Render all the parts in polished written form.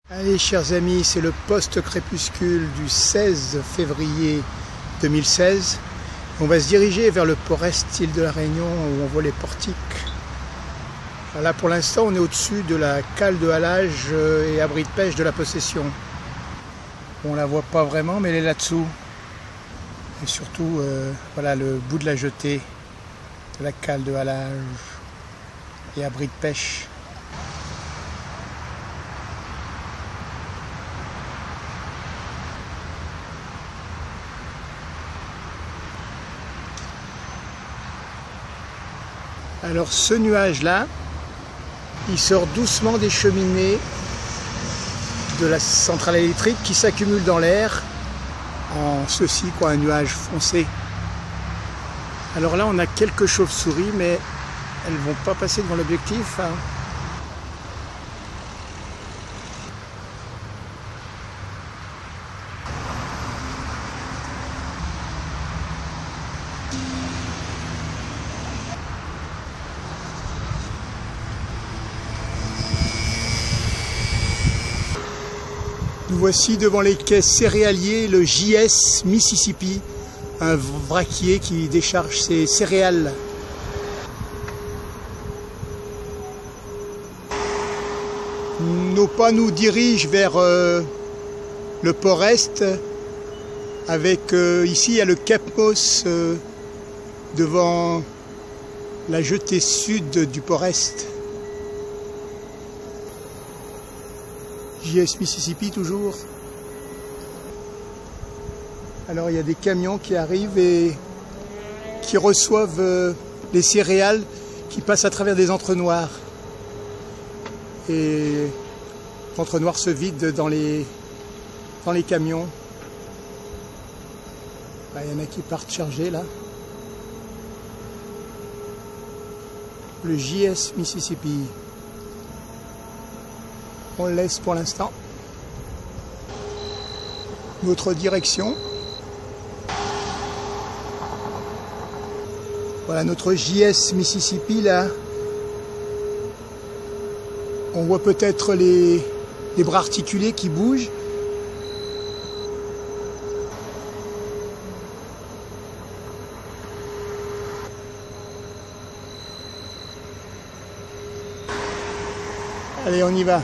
Allez chers amis, c'est le post-crépuscule du 16 février 2016. On va se diriger vers le port Est île de la Réunion où on voit les portiques. Là pour l'instant on est au-dessus de la cale de halage et abri de pêche de la Possession. On la voit pas vraiment mais elle est là-dessous. Et surtout voilà le bout de la jetée de la cale de halage et abri de pêche. Alors ce nuage-là, il sort doucement des cheminées de la centrale électrique qui s'accumule dans l'air en ceci, quoi, un nuage foncé. Alors là, on a quelques chauves-souris, mais elles ne vont pas passer devant l'objectif, hein. Nous voici devant les quais céréaliers, le JS Mississippi, un vraquier qui décharge ses céréales. Nos pas nous dirigent vers le port Est, avec ici il y a le Cap Moss devant la jetée sud du port Est. JS Mississippi toujours. Alors il y a des camions qui arrivent et qui reçoivent les céréales qui passent à travers des entrenoirs. Et l'entrenoir se vide dans les camions. Là, il y en a qui partent charger là. Le JS Mississippi. On le laisse pour l'instant. Notre direction. Voilà notre JS Mississippi là. On voit peut-être les bras articulés qui bougent. Allez, on y va.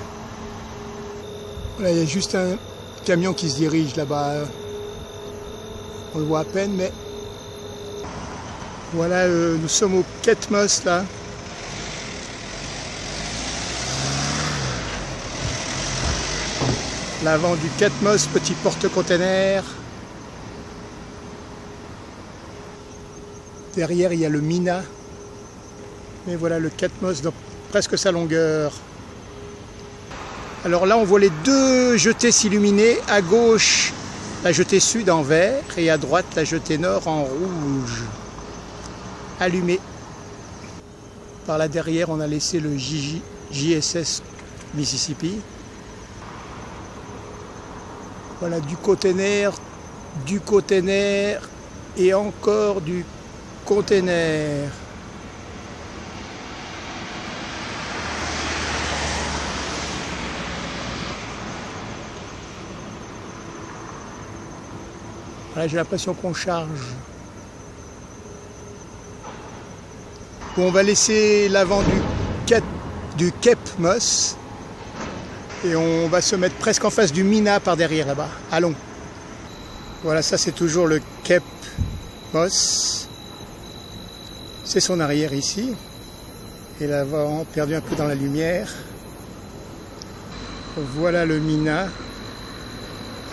Là, il y a juste un camion qui se dirige là-bas. On le voit à peine, mais voilà, nous sommes au Cap Moss là. L'avant du Cap Moss, petit porte-container. Derrière, il y a le Mina. Mais voilà le Cap Moss dans presque sa longueur. Alors là, on voit les deux jetées s'illuminer. À gauche, la jetée sud en vert et à droite, la jetée nord en rouge. Allumée. Par là derrière, on a laissé le JSS Mississippi. Voilà, du container et encore du container. Là, j'ai l'impression qu'on charge. Bon, on va laisser l'avant du Cap Moss et on va se mettre presque en face du Mina par derrière là-bas. Allons. Voilà, ça c'est toujours le Cap Moss. C'est son arrière ici. Et l'avant perdu un peu dans la lumière. Voilà le Mina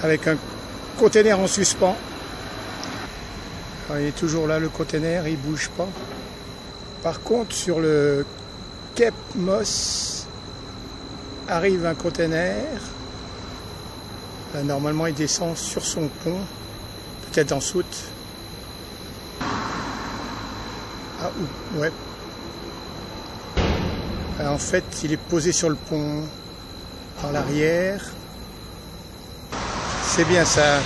avec un container en suspens. Alors, il est toujours là le container, il ne bouge pas. Par contre sur le Cap Moss arrive un container. Là, normalement il descend sur son pont, peut-être en soute. Ah ouais. Alors, en fait il est posé sur le pont par l'arrière. C'est bien ça.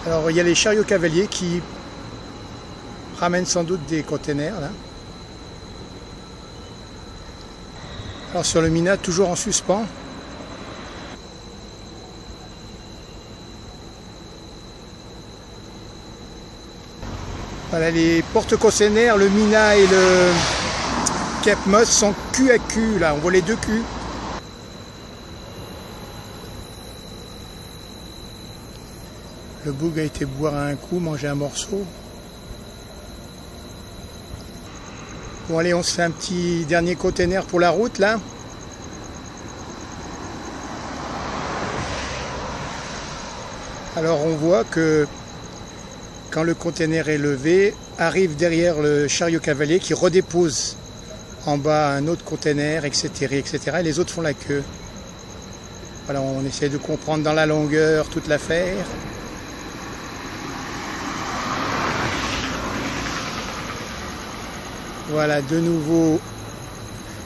Alors il y a les chariots cavaliers qui ramènent sans doute des containers là. Alors sur le Mina, toujours en suspens. Voilà, les porte-containers, le Mina et le Cape Moss sont cul à cul, là, on voit les deux culs. Le boug a été boire un coup, manger un morceau. Bon allez, on se fait un petit dernier container pour la route, là. Alors on voit que quand le container est levé, arrive derrière le chariot cavalier qui redépose en bas un autre container, etc., etc. Et les autres font la queue. Voilà, on essaie de comprendre dans la longueur toute l'affaire. Voilà, de nouveau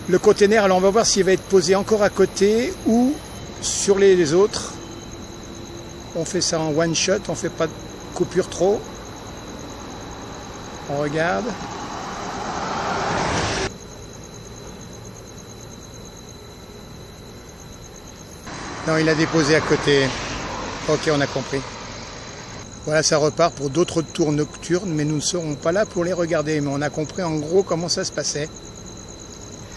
le container. Alors on va voir s'il va être posé encore à côté ou sur les autres. On fait ça en one shot, on fait pas de coupure trop. On regarde. Non, il a déposé à côté. Ok, on a compris. Voilà, ça repart pour d'autres tours nocturnes, mais nous ne serons pas là pour les regarder. Mais on a compris en gros comment ça se passait.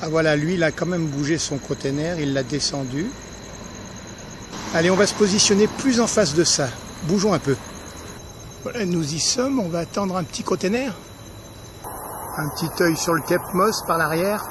Ah voilà, lui, il a quand même bougé son container, il l'a descendu. Allez, on va se positionner plus en face de ça. Bougeons un peu. Voilà, nous y sommes, on va attendre un petit container. Un petit œil sur le Cape Moss par l'arrière.